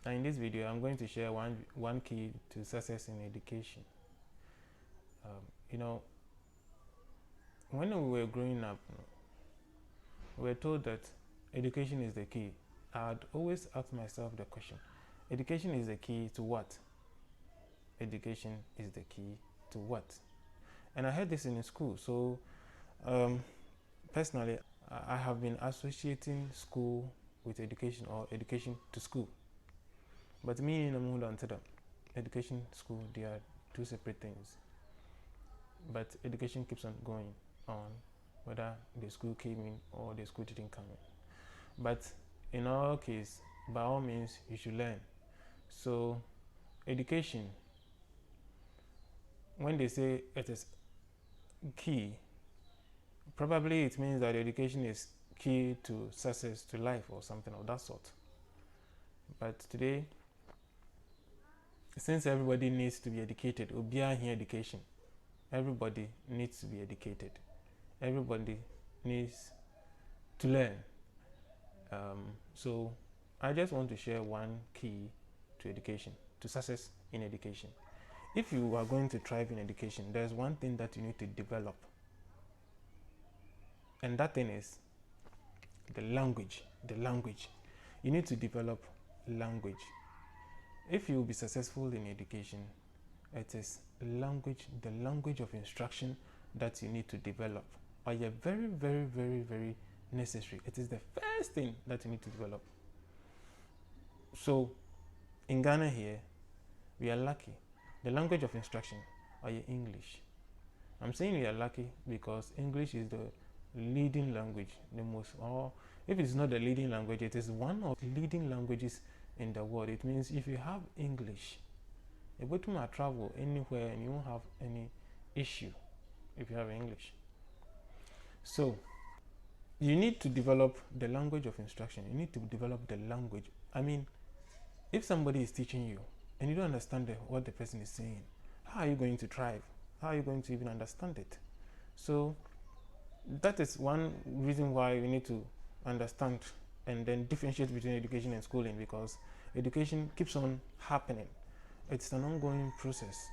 And in this video, I'm going to share one key to success in education. You know, when we were growing up, we were told that education is the key. I'd always ask myself the question, education is the key to what? Education is the key to what? And I heard this in school. So personally, I have been associating school with education or education to school. But me and I'm on to them. Education, school, they are two separate things. But education keeps on going on, whether the school came in or the school didn't come in. But in our case, by all means, you should learn. So, education, when they say it is key, probably it means that education is key to success, to life, or something of that sort. But today, since everybody needs to be educated, Obia here education, everybody needs to be educated. Everybody needs to learn. So I just want to share one key to education, to success in education. If you are going to thrive in education, there's one thing that you need to develop. And that thing is the language. The language. You need to develop language. If you will be successful in education, it is language, the language of instruction that you need to develop. Are you very, very, very, very necessary? It is the first thing that you need to develop. So, in Ghana here, we are lucky. The language of instruction are English. I'm saying we are lucky because English is the leading language, the most, or if it's not the leading language, it is one of the leading languages in the world. It means if you have English, you're able to travel anywhere and you won't have any issue if you have English. So, you need to develop the language of instruction. You need to develop the language. I mean, if somebody is teaching you and you don't understand what the person is saying, how are you going to thrive? How are you going to even understand it? So, that is one reason why we need to understand and then differentiate between education and schooling, because education keeps on happening. It's an ongoing process.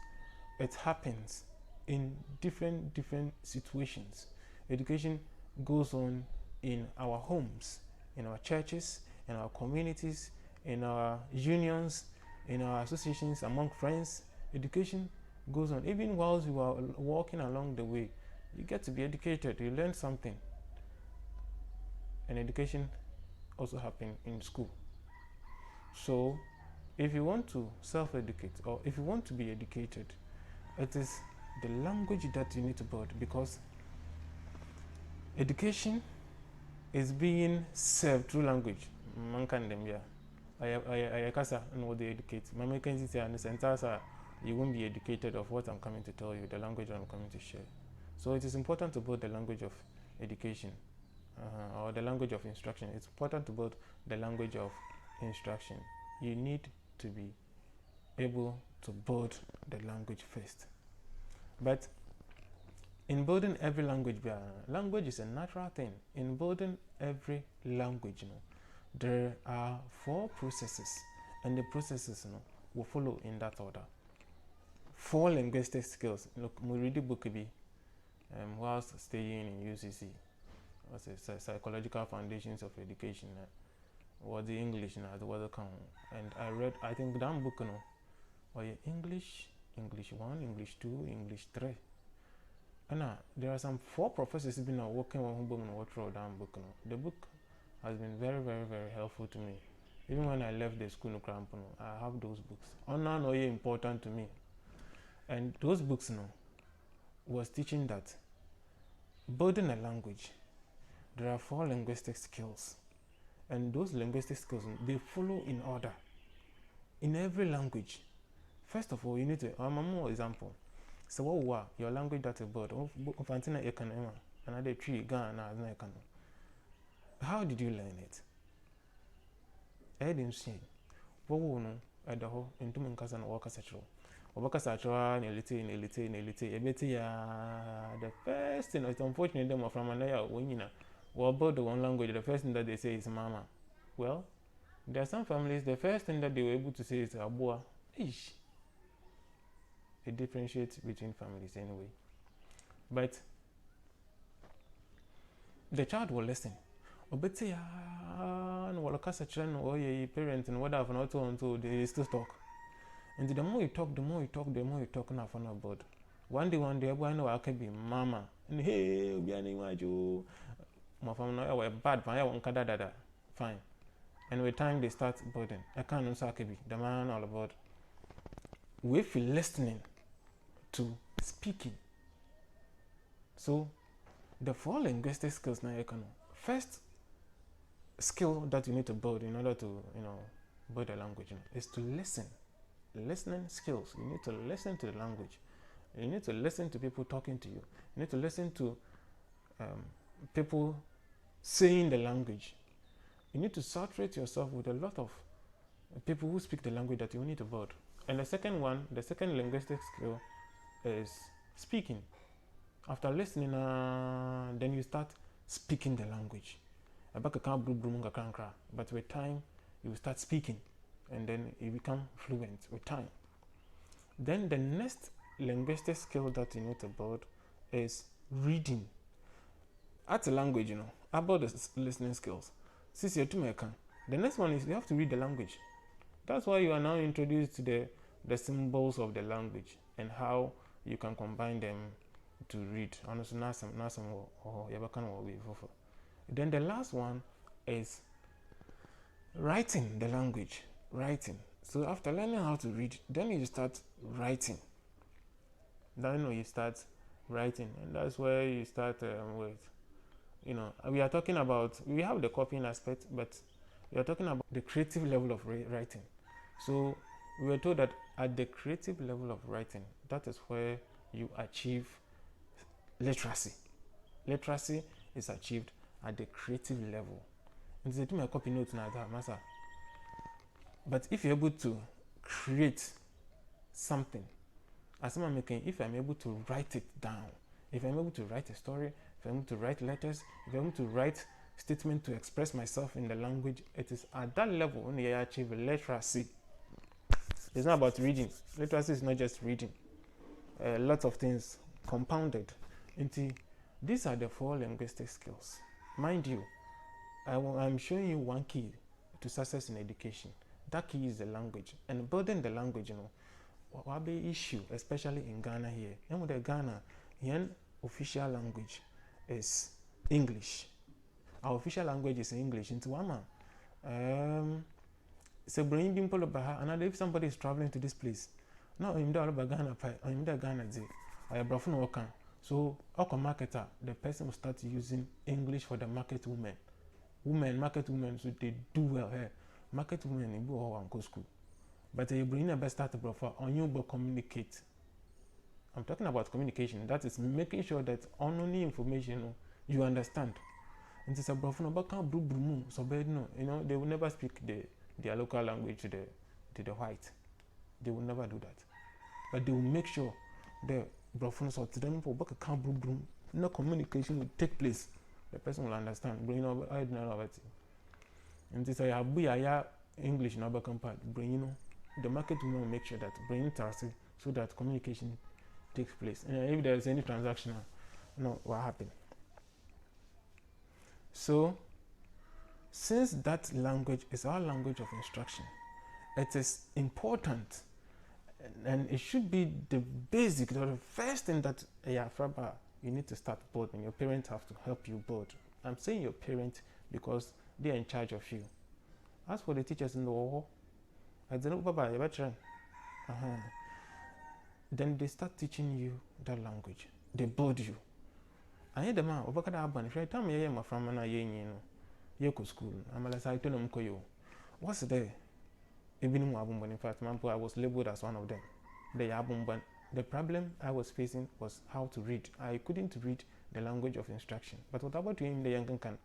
It happens in different situations. Education goes on in our homes, in our churches, in our communities, in our unions, in our associations among friends. Education goes on. Even whilst you are walking along the way, you get to be educated, you learn something. And education also happens in school. So, if you want to self-educate or if you want to be educated, it is the language that you need to build, because education is being served through language. Man can them, yeah. I kasa and what they educate. Mama can say and the you won't be educated of what I'm coming to tell you, the language I'm coming to share. So it is important to build the language of education or the language of instruction. It's important to build the language of instruction. You need to be able to build the language first. But in building every language, language is a natural thing. In building every language, there are 4 processes, and the processes will follow in that order. 4 linguistic skills. Look, we read the book whilst staying in UCC. What's Psychological Foundations of Education. Was the English was and I read, I think that book or English 1, English 2, English 3. And there are some 4 professors who've been working on that book. The book has been very, very, very helpful to me. Even when I left the school, I have those books. Important to me. And those books was teaching that building a language, there are 4 linguistic skills. And those linguistic skills, they follow in order. In every language, first of all, you need to, more example. So what your language that you build, another tree, how did you learn it? I didn't see. What at the whole into Munkasan or Casatro. Obakasatra, Elite, the first thing is unfortunate them from another when you know, build the one language, the first thing that they say is mama. Well, There are some families, the first thing that they were able to say is Abua. Ish. It differentiates between families anyway. But the child will listen. But say, no, well, cast a children or your parents and whatever, not so they still talk. And the more you talk, the more you talk, the more you talk now for about. One day, I know I can be mama. And hey, we are name you. My family are bad, but I won't dada. Fine. And with time, they start burden. I can't answer be the man all about. We feel listening to speaking. So, the 4 linguistic skills now you can. First skill that you need to build in order to, build a language is to listen. Listening skills. You need to listen to the language. You need to listen to people talking to you. You need to listen to people saying the language. You need to saturate yourself with a lot of people who speak the language that you need to build. And the second linguistic skill is speaking. After listening, then you start speaking the language. But with time, you start speaking. And then you become fluent with time. Then the next linguistic skill that you need to build is reading. That's a language, about the listening skills. Since you're too American, the next one is you have to read the language. That's why you are now introduced to the symbols of the language and how you can combine them to read. Then the last one is writing the language. Writing. So after learning how to read, then you start writing. Then you start writing, and that's where you start we are talking about, we have the copying aspect, but we are talking about the creative level of writing. So we were told that at the creative level of writing, that is where you achieve literacy. Literacy is achieved at the creative level. And they do my copy notes now, massa. But if you're able to create something, as I'm making, if I'm able to write it down, if I'm able to write a story, if I'm able to write letters, if I'm able to write statements to express myself in the language, it is at that level when you achieve literacy. It's not about reading. Literacy is not just reading. Lots of things compounded into. These are the 4 linguistic skills. Mind you, I'm showing you one key to success in education. That key is the language. And building the language, what be issue, especially in Ghana here. And with the Ghana, here official language is English. Our official language is English. Into Wama. So bring people about, and if somebody is traveling to this place, no, I'm there about Ghana, I'm there Ghana, I have brought worker. So, our marketer, the person will start using English for the market women. Market women, so they do well here. Market women in go school. But you bring a best start for on you but communicate. I'm talking about communication. That is making sure that only information you understand. And it's a brofno baka bru so they will never speak their local language to the white. They will never do that. But they will make sure the brofno so to them for baka bru no communication will take place. The person will understand. I don't know about it. And this I English in our part. The market will make sure that bring Tarsi so that communication takes place. And if there is any transaction, what happened? So, since that language is our language of instruction, it is important, and it should be the basic, the first thing that you need to start building. Your parents have to help you build. I'm saying your parents because they are in charge of you. As for the teachers in the war, then they start teaching you that language. They build you. I hear the man over the urban. If I tell me I'm from Yoko school, I'm like I told them what's there? Even in fact, I was labeled as one of them. The problem I was facing was how to read. I couldn't read the language of instruction. But what about you in the young can?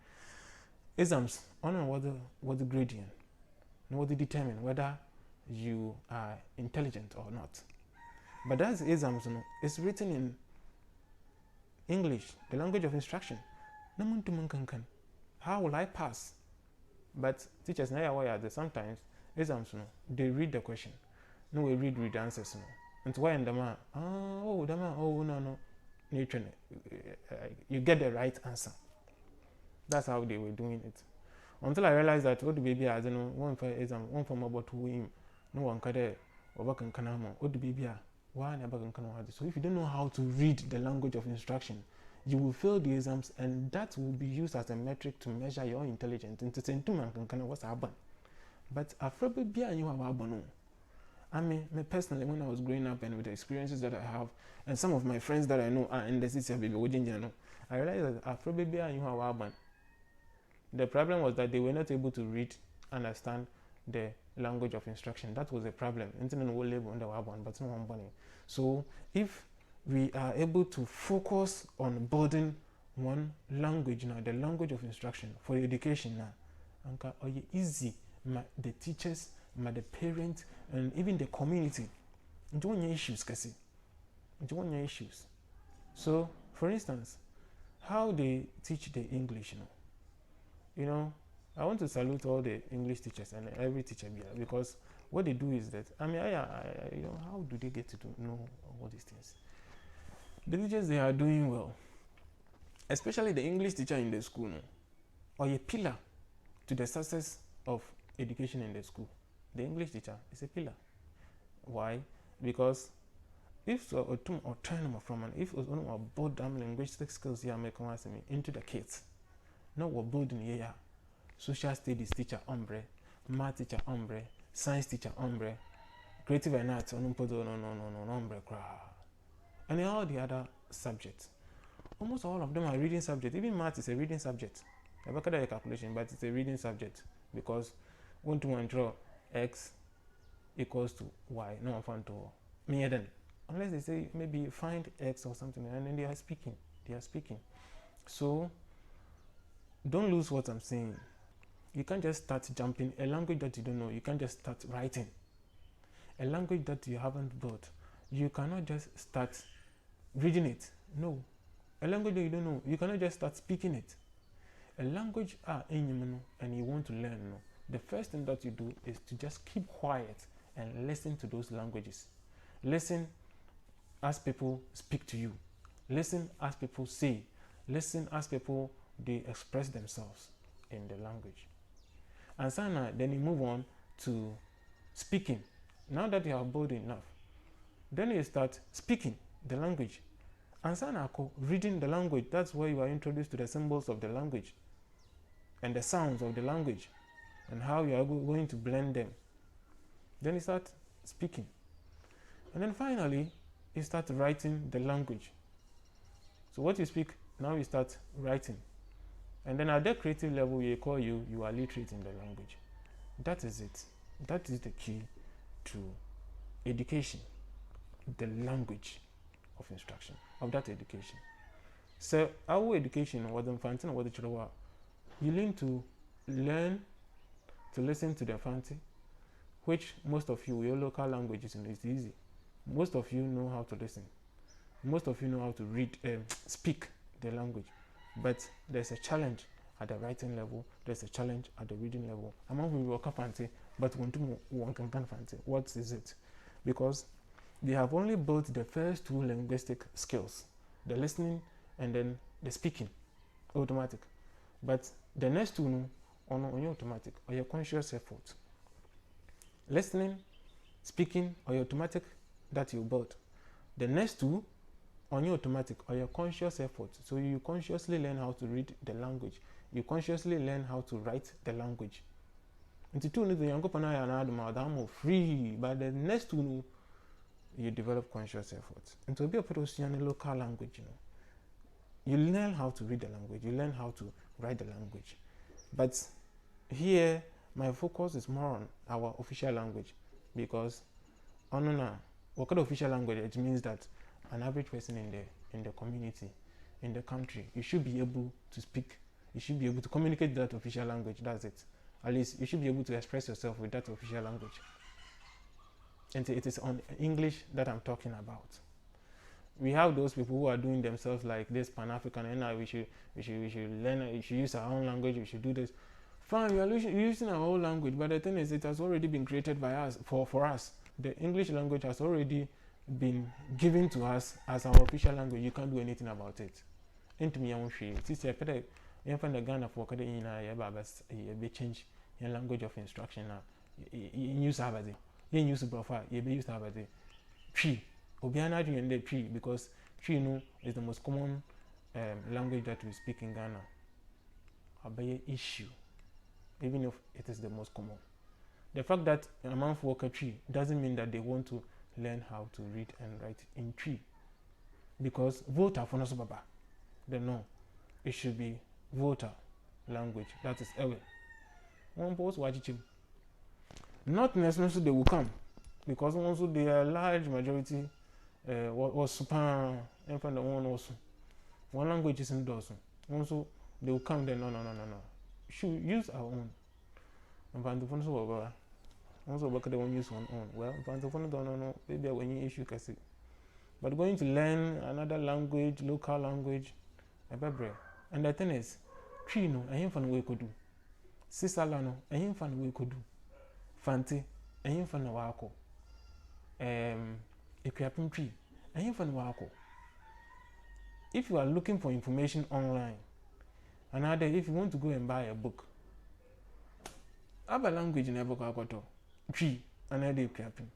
Exams on what the gradient, what they determine whether you are intelligent or not. But that's exams, it's written in English, the language of instruction. How will I pass? But teachers now why they sometimes exams no, they read the question. No we read the answers no. And why and the man oh no you get the right answer. That's how they were doing it. Until I realized that what the baby has no one for exam, one for about to him, no one can or back in Kanamo, what the baby are one about in Kanamo. So if you don't know how to read the language of instruction, you will fail the exams, and that will be used as a metric to measure your intelligence. Into saying two man can what's happened. But after baby you have happened. I mean, me personally, when I was growing up and with the experiences that I have, and some of my friends that I know are in the city of baby, I realized that after baby you have happened. The problem was that they were not able to read, understand the language of instruction. That was a problem. Internet will label under one, but no one bunny. So if we are able to focus on building one language now, the language of instruction for education now, and easy, the teachers, the parents, and even the community. Don't your issues, Cassie. Don't your issues. So, for instance, how they teach the English, you know, I want to salute all the English teachers and every teacher because what they do is that, I mean, you know, how do they get to know all these things? The teachers, they are doing well, especially the English teacher in the school, or a pillar to the success of education in the school. The English teacher is a pillar. Why? Because if or turn them from an if was only about them linguistic skills here make into the kids. Now we're building here social studies teacher ombre, math teacher ombre, science teacher ombre, creative and arts no ombre and all the other subjects. Almost all of them are reading subjects. Even math is a reading subject. I work at a calculation, but it's a reading subject because 1 to 1 draw x equals to y. No one fun to me then. Unless they say maybe find x or something, and then they are speaking. So don't lose what I'm saying. You can't just start jumping a language that you don't know. You can't just start writing a language that you haven't built. You cannot just start reading it. No, a language that you don't know. You cannot just start speaking it. A language and you want to learn. The first thing that you do is to just keep quiet and listen to those languages. Listen as people speak to you. Listen as people say. Listen as people they express themselves in the language. And so now, then you move on to speaking. Now that you have bold enough, then you start speaking the language. And so now, reading the language, that's where you are introduced to the symbols of the language and the sounds of the language and how you are going to blend them. Then you start speaking. And then finally, you start writing the language. So what you speak, now you start writing. And then at that creative level, you call you are literate in the language. That is it. That is the key to education, the language of instruction, of that education. So our education, what the fancy, what the you learn to listen to the fancy, which most of you, your local languages, is easy. Most of you know how to listen. Most of you know how to read, speak the language. But there's a challenge at the writing level, there's a challenge at the reading level. Among we work up fancy, but one can fancy. What is it? Because they have only built the first two linguistic skills, the listening and then the speaking, automatic. But the next two on your automatic or your conscious effort. Listening, speaking, or your automatic that you built. The next two on your automatic or your conscious effort. So you consciously learn how to read the language. You consciously learn how to write the language. Into two the younger pana free, but the next two you develop conscious efforts. And to be a person local language, you learn how to read the language, you learn how to write the language. But here my focus is more on our official language because what kind of official language? It means that an average person in the community, in the country, you should be able to speak, you should be able to communicate that official language. That's it. At least you should be able to express yourself with that official language. And it is on English that I'm talking about. We have those people who are doing themselves like this Pan-African, and we should learn, we should use our own language, we should do this. Fine, we are using our own language, but the thing is, it has already been created by us, for us. The English language has already been given to us as our official language. You can't do anything about it. Into me, I won't share it. Sister, I find the Ghana for Academy in change your language of instruction now. You use Abadi, you use Brofa, you use Abadi. Tree, Obiana doing the tree because tree is the most common language that we speak in Ghana. A big issue, even if it is the most common. The fact that a man for a tree doesn't mean that they want to learn how to read and write in tree. Because voter for no baba. They know it should be voter language. That is Ewe. One post watch it. Not necessarily they will come. Because also they are large majority was super and from the one also. One language is in Dawson. Also they will come there. No. Should use our own. And find the phone so also because they won't use one own. Well, find the phone don't know maybe when you issue can see. But going to learn another language, local language, and the thing is, tree no, I ain't fan we could do. Sisala no, I ain't fan we could do. Fante, I ain't fan wako. Equiapim tree, I ain't fan wako. If you are looking for information online, another if you want to go and buy a book, have a language in a book I got tree, another equiapim.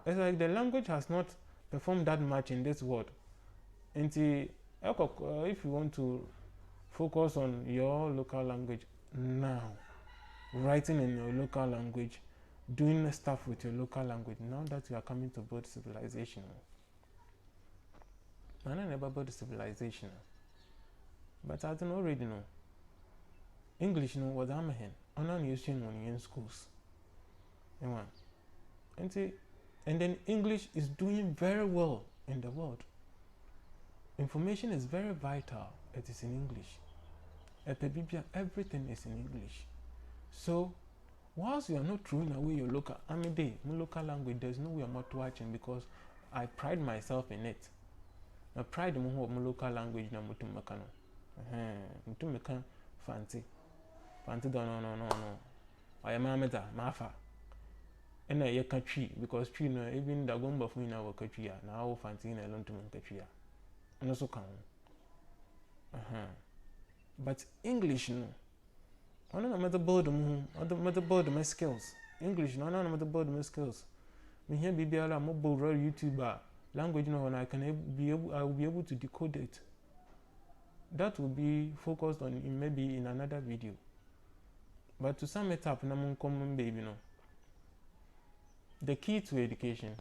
It's like the language has not performed that much in this world. And if you want to focus on your local language now, writing in your local language, doing stuff with your local language, now that you are coming to build civilization. I never built civilization. But I don't already know. English was I'm not using money in schools. And then English is doing very well in the world. Information is very vital. It is in English. Everything is in English. So, whilst you are not throwing away your local, local language, there's no way I'm not watching because I pride myself in it. I pride in my local language. Na mutumekano. Fancy. No. I am a mafa. And I can tree because tree no even the gumbo for in our country now fancy in a long term country. And also come. But English no. I don't know matter about my skills. English no matter about my skills. Me here be a mobile YouTuber language no and I will be able to decode it. That will be focused on maybe in another video. But to sum it up, common baby no. The key to education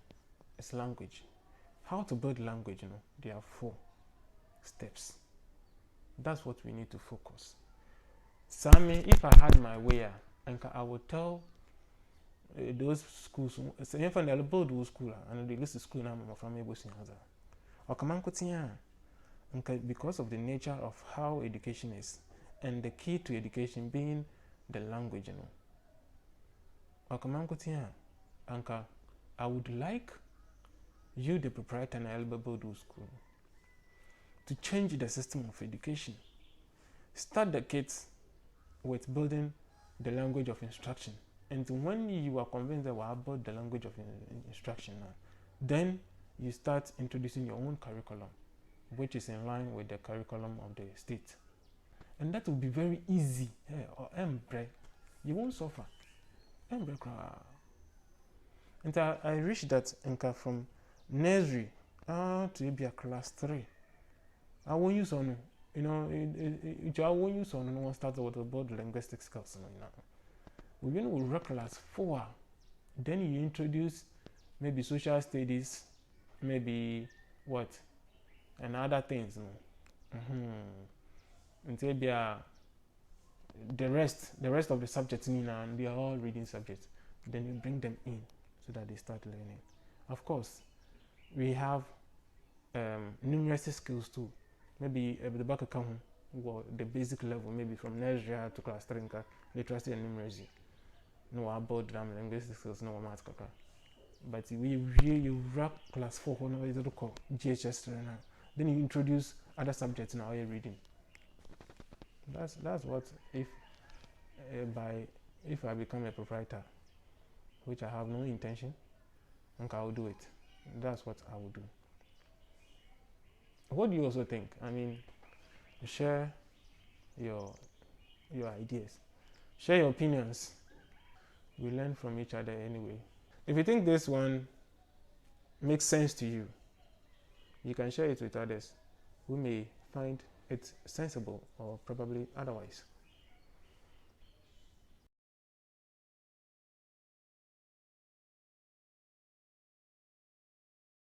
is language. How to build language, there are 4 steps. That's what we need to focus. Sammy, if I had my way, I would tell those schools, if I build those schools, and they list school now from able to answer. Or come on, because of the nature of how education is, and the key to education being the language, Or come on, Anka, I would like you, the proprietor and Elbabo School, to change the system of education. Start the kids with building the language of instruction. And when you are convinced that we're about the language of instruction now, then you start introducing your own curriculum, which is in line with the curriculum of the state. And that will be very easy. You won't suffer. And I reached that from nursery to maybe a class 3. I won't use on, I won't use on no one started with about linguistic skills. We're going to class 4. Then you introduce maybe social studies, maybe what, and other things. And maybe the rest of the subjects and they are all reading subjects. Then you bring them in so that they start learning. Of course, we have numeracy skills too. Maybe the back account, the basic level, maybe from nursery to class 3, literacy and numeracy. No about linguistic skills, no math. But you wrap class 4, GHS now. Then you introduce other subjects now you're reading. That's what if by if I become a proprietor, which I have no intention, and I will do it. That's what I will do. What do you also think? I mean, share your ideas, share your opinions. We learn from each other anyway. If you think this one makes sense to you, you can share it with others who may find it sensible or probably otherwise.